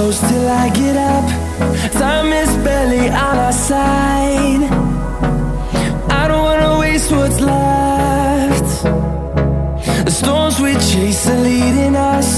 close till I get up. Time is barely on our side. I don't wanna waste what's left. The storms we chase are leading us.